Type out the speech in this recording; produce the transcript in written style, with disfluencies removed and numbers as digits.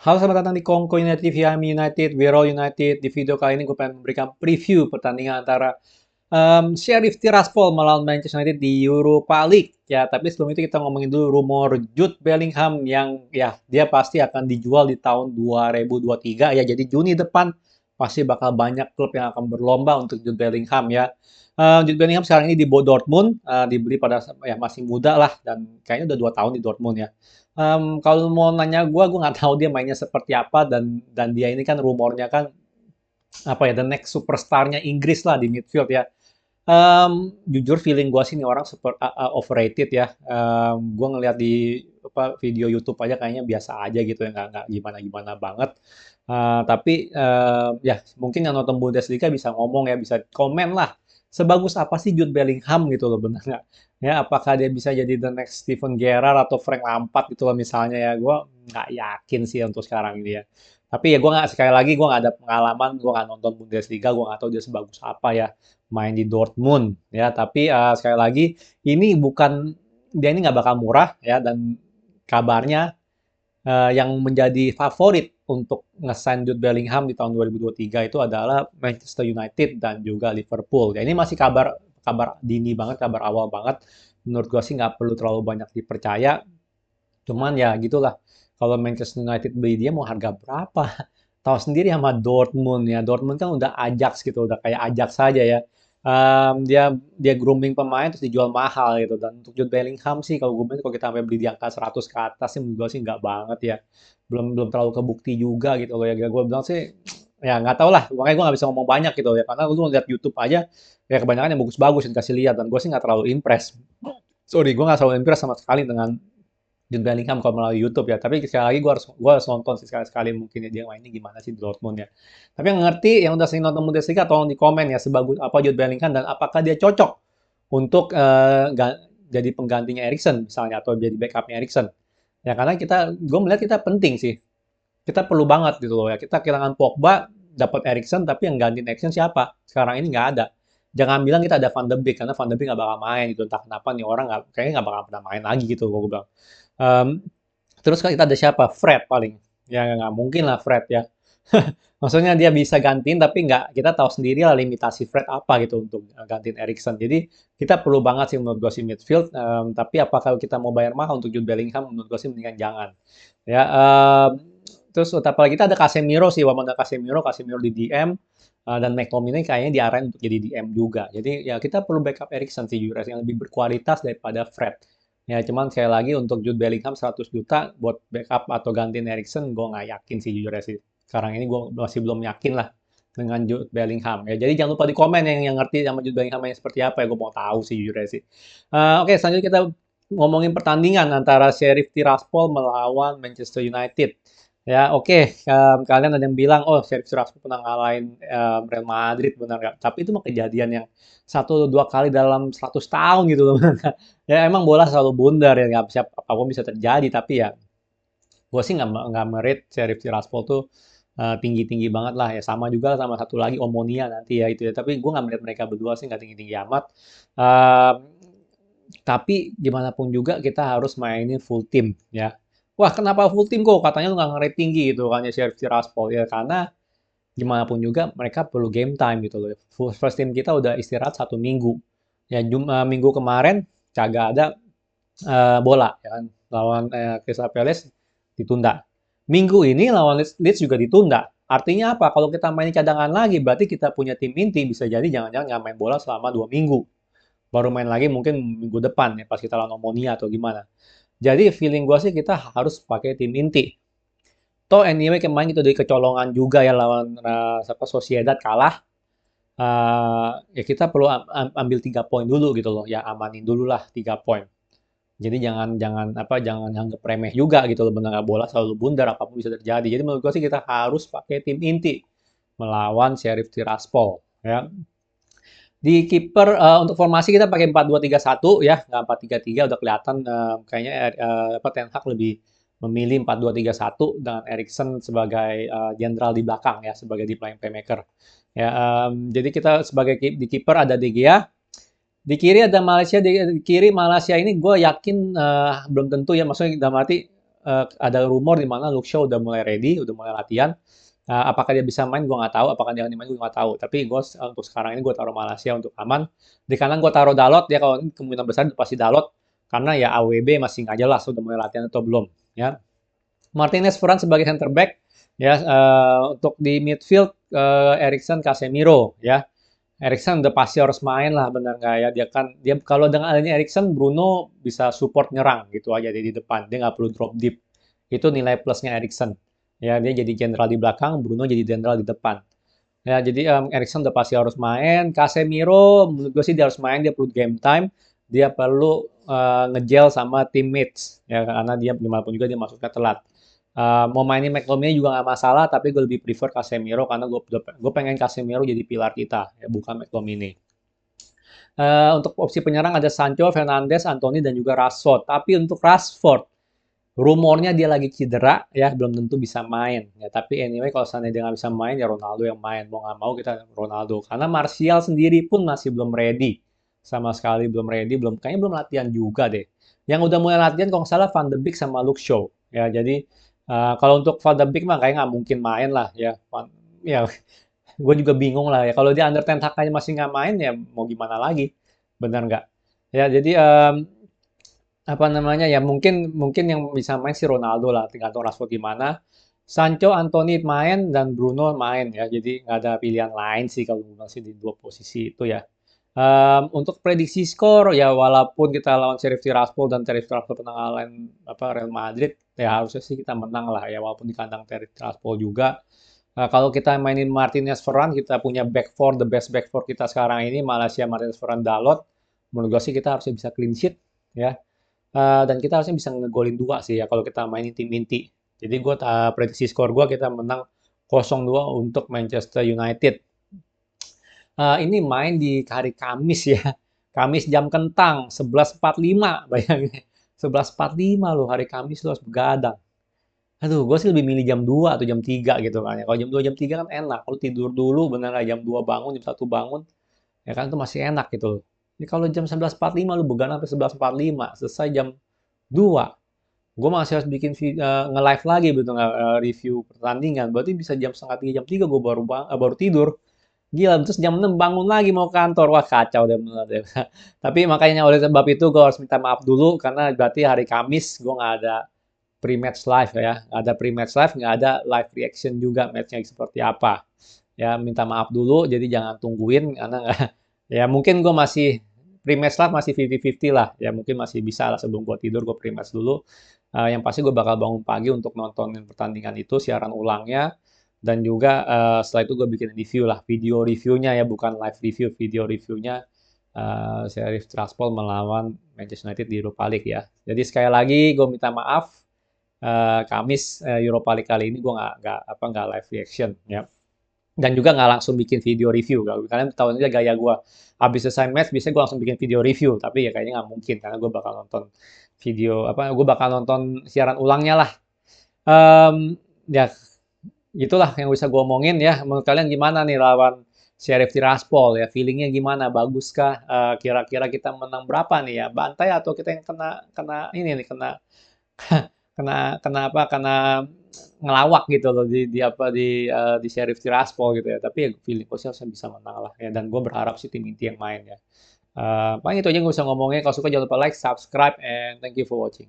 Halo, selamat datang di Kongko United TV, Yami United, Wero United. Di video kali ini gue pengen memberikan preview pertandingan antara Sheriff Tiraspol melawan Manchester United di Europa League. Ya, tapi sebelum itu kita ngomongin dulu rumor Jude Bellingham yang ya dia pasti akan dijual di tahun 2023 ya. Jadi Juni depan pasti bakal banyak klub yang akan berlomba untuk Jude Bellingham ya. Jude Bellingham sekarang ini di Dortmund, dibeli pada ya masih muda lah dan kayaknya udah 2 tahun di Dortmund ya. Kalau mau nanya gue nggak tahu dia mainnya seperti apa dan dia ini kan rumornya kan apa ya the next superstarnya Inggris lah di midfield ya. Jujur feeling gue sih ini orang super overrated ya. Gue ngeliat di apa video YouTube aja kayaknya biasa aja gitu ya, nggak gimana-gimana banget. Tapi ya mungkin yang nonton Bundesliga bisa ngomong ya, bisa komen lah. Sebagus apa sih Jude Bellingham gitu loh, bener nggak? Ya, apakah dia bisa jadi the next Steven Gerrard atau Frank Lampard gitu loh misalnya ya? Gue nggak yakin sih untuk sekarang ini ya. Tapi ya gue nggak sekali lagi gue nggak ada pengalaman, gue nggak nonton Bundesliga, gue nggak tahu dia sebagus apa ya main di Dortmund ya. Tapi sekali lagi ini bukan dia ini nggak bakal murah ya dan kabarnya yang menjadi favorit untuk nge-sign Jude Bellingham di tahun 2023 itu adalah Manchester United dan juga Liverpool. Ya ini masih kabar kabar dini banget, kabar awal banget. Menurut gue sih nggak perlu terlalu banyak dipercaya. Cuman ya gitulah. Kalau Manchester United beli dia mau harga berapa? Tahu sendiri sama Dortmund ya. Dortmund kan udah Ajax gitu, udah kayak Ajax saja ya. Dia dia grooming pemain terus dijual mahal gitu. Dan untuk Jude Bellingham sih kalau gue bilang kalau kita sampai beli di angka 100 ke atas sih menurut gue sih nggak banget ya. Belum belum terlalu kebukti juga gitu loh ya. Gue bilang sih ya nggak tahu lah. Makanya gue nggak bisa ngomong banyak gitu ya. Karena lu lihat YouTube aja ya kebanyakan yang bagus-bagus yang dikasih lihat dan gue sih nggak terlalu impress. Sorry, gue nggak terlalu impress sama sekali dengan Jude Bellingham kalau melalui YouTube ya. Tapi sekali lagi gue harus nonton sih sekali-sekali mungkin ya dia mainnya gimana sih di Dortmund ya. Tapi yang ngerti yang udah sering nonton Bundesliga tolong di komen ya sebagus apa Jude Bellingham dan apakah dia cocok untuk jadi penggantinya Erikson misalnya atau jadi backupnya Erikson. Ya karena gue melihat kita penting sih. Kita perlu banget gitu loh ya. Kita kehilangan Pogba, dapat Erikson, tapi yang gantiin Erikson siapa? Sekarang ini nggak ada. Jangan bilang kita ada Van de Beek karena Van de Beek nggak bakal main gitu. Entah kenapa nih orang nggak kayaknya nggak bakal pernah main lagi gitu gue bilang. Um, Terus kita ada siapa? Fred paling. Ya nggak mungkin lah Fred ya. Maksudnya dia bisa gantiin tapi nggak kita tahu sendiri lah limitasi Fred apa gitu untuk gantiin Erikson. Jadi kita perlu banget sih menurut gue sih midfield. Tapi apakah kita mau bayar mahal untuk Jude Bellingham? Menurut gue sih mendingan jangan. Ya, terus apalagi kita ada Casemiro sih, Wamanda Casemiro, Casemiro di DM dan McTominay kayaknya diarahin untuk jadi DM juga. Jadi ya kita perlu backup Erikson sih jujur yang lebih berkualitas daripada Fred. Ya, cuman sekali lagi untuk Jude Bellingham 100 juta buat backup atau gantiin Erikson, gue nggak yakin sih jujur sih. Sekarang ini gue masih belum yakin lah dengan Jude Bellingham. Ya, jadi jangan lupa di komen yang ngerti sama Jude Bellingham yang seperti apa ya, gue mau tahu sih jujur sih. Oke, selanjutnya kita ngomongin pertandingan antara Sheriff Tiraspol melawan Manchester United. Ya, oke. Kalian ada yang bilang, oh Sheriff Tiraspol pernah ngalahin Real Madrid, benar nggak? Tapi itu mah kejadian yang satu dua kali dalam 100 tahun gitu loh. Ya emang bola selalu bundar ya, nggak bisa apapun bisa terjadi. Tapi ya, gue sih nggak merit Sheriff Tiraspol tuh tinggi-tinggi banget lah ya. Sama juga sama satu lagi Omonia nanti ya itu ya. Tapi gue nggak merit mereka berdua sih nggak tinggi-tinggi amat. Eh, tapi gimana pun juga kita harus mainin full team ya. Wah, kenapa full team kok? Katanya lu nggak nge tinggi gitu kan ya Sheriff Tiraspol ya karena gimana pun juga mereka perlu game time gitu loh. First team kita udah istirahat 1 minggu. Ya minggu kemarin kagak ada bola ya kan lawan Crystal Palace ditunda. Minggu ini lawan Leeds juga ditunda. Artinya apa? Kalau kita main cadangan lagi berarti kita punya tim inti bisa jadi jangan-jangan nggak main bola selama 2 minggu. Baru main lagi mungkin minggu depan ya pas kita lawan Omonia atau gimana. Jadi feeling gue sih kita harus pakai tim inti. Toh anyway kemarin kita dari kecolongan juga ya lawan siapa Sociedad kalah. Ya kita perlu ambil 3 poin dulu gitu loh. Ya amanin dulu lah 3 poin. Jadi jangan jangan apa jangan anggap remeh juga gitu loh benar bola selalu bundar apapun bisa terjadi. Jadi menurut gue sih kita harus pakai tim inti melawan Sheriff Tiraspol ya. Di kiper untuk formasi kita pakai 4-2-3-1 ya, nggak 4-3-3 udah kelihatan kayaknya apa Ten Hag lebih memilih 4-2-3-1 dengan Erikson sebagai jenderal di belakang ya, sebagai di playmaker. Ya, jadi kita sebagai di kiper ada De Gea, di kiri ada Malaysia, di kiri Malaysia ini gue yakin belum tentu ya, maksudnya dalam arti ada rumor di mana Luke Shaw udah mulai ready, udah mulai latihan. Apakah dia bisa main, gue nggak tahu. Apakah dia akan main, gue nggak tahu. Tapi gue untuk sekarang ini gue taruh Malaysia untuk aman. Di kanan gue taruh Dalot. Ya kalau ini kemungkinan besar pasti Dalot. Karena ya AWB masih nggak jelas udah mulai latihan atau belum. Ya, Martinez Varane sebagai center back. Ya, untuk di midfield Eriksen, Casemiro. Ya, Eriksen udah pasti harus main lah, benar nggak ya? Dia kalau dengan adanya Eriksen, Bruno bisa support nyerang gitu aja di depan. Dia nggak perlu drop deep. Itu nilai plusnya Eriksen. Ya, dia jadi jenderal di belakang, Bruno jadi jenderal di depan. Ya, jadi Eriksen udah pasti harus main. Casemiro, menurut gue sih dia harus main, dia perlu game time. Dia perlu ngegel sama teammates. Ya, karena dia gimana pun juga dia masuknya telat. Mau mainin McTominay juga nggak masalah, tapi gue lebih prefer Casemiro karena gue pengen Casemiro jadi pilar kita, ya, bukan McTominay. Untuk opsi penyerang ada Sancho, Fernandes, Anthony, dan juga Rashford. Tapi untuk Rashford, rumornya dia lagi cedera, ya belum tentu bisa main. Ya, tapi anyway, kalau seandainya dia nggak bisa main, ya Ronaldo yang main. Mau nggak mau kita Ronaldo. Karena Martial sendiri pun masih belum ready. Sama sekali belum ready, kayaknya belum latihan juga deh. Yang udah mulai latihan kalau nggak salah Van de Beek sama Luke Shaw. Ya, jadi kalau untuk Van de Beek mah kayaknya nggak mungkin main lah ya. Ya, gue juga bingung lah ya. Kalau dia under Ten Hag aja masih nggak main ya mau gimana lagi? Benar nggak? Ya, jadi apa namanya ya mungkin mungkin yang bisa main si Ronaldo lah, tergantung Rashford gimana. Sancho, Anthony main dan Bruno main ya. Jadi nggak ada pilihan lain sih kalau masih di dua posisi itu ya. Untuk prediksi skor ya walaupun kita lawan Sheriff Tiraspol dan Sheriff Tiraspol pernah ngalahin apa Real Madrid ya harusnya sih kita menang lah ya walaupun di kandang Sheriff Tiraspol juga. Kalau kita mainin Martinez Varane kita punya back four, the best back four kita sekarang ini Malaysia, Martinez Varane, Dalot. Menurut gue sih kita harusnya bisa clean sheet ya. Dan kita harusnya bisa ngegolin dua sih ya kalau kita mainin tim inti. Jadi gue prediksi skor gue kita menang 0-2 untuk Manchester United. Ini main di hari Kamis ya. Kamis jam kentang 11.45 bayangin. 11.45 loh hari Kamis lo harus begadang. Aduh, gue sih lebih milih jam 2 atau jam 3 gitu kan ya. Kalau jam 2 jam 3 kan enak. Kalau tidur dulu bener nggak jam 2 bangun, jam 1 bangun, ya kan itu masih enak gitu loh. Ini kalau jam 11.45 lu begadang sampai 11.45, selesai jam 2. Gue masih harus bikin nge-live lagi betul nggak review pertandingan. Berarti bisa jam setengah 3 jam 3 gue baru tidur. Gila, terus jam 6 bangun lagi mau kantor. Wah, kacau deh bener deh. Tapi makanya oleh sebab itu gue harus minta maaf dulu karena berarti hari Kamis gue nggak ada pre-match live ya. Nggak ada pre-match live, nggak ada live reaction juga matchnya seperti apa. Ya, minta maaf dulu, jadi jangan tungguin karena nggak, ya mungkin gue masih pre-match live masih 50-50 lah. Ya mungkin masih bisa lah sebelum gue tidur gue pre-match dulu. Yang pasti gue bakal bangun pagi untuk nontonin pertandingan itu, siaran ulangnya. Dan juga setelah itu gue bikin review lah, video reviewnya ya, bukan live review, video reviewnya Sheriff Tiraspol melawan Manchester United di Europa League ya. Jadi sekali lagi gue minta maaf, Kamis Europa League kali ini gue nggak live reaction ya. Dan juga nggak langsung bikin video review. Kalian tahu aja gaya gue. Habis selesai match, biasanya gue langsung bikin video review. Tapi ya kayaknya nggak mungkin karena gue bakal nonton video apa? Gue bakal nonton siaran ulangnya lah. Ya itulah yang bisa gue omongin ya. Menurut kalian gimana nih lawan Sheriff Tiraspol ya? Feelingnya gimana? Baguskah? Kira-kira kita menang berapa nih ya? Bantai atau kita yang kena kena ini nih kena kena apa? Kena ngelawak gitu loh di apa di Sheriff Tiraspol gitu ya. Tapi ya feeling gue sih harusnya bisa menang lah ya. Dan gue berharap sih tim inti yang main ya. Paling itu aja yang gue bisa ngomongnya. Kalau suka jangan lupa like, subscribe, and thank you for watching.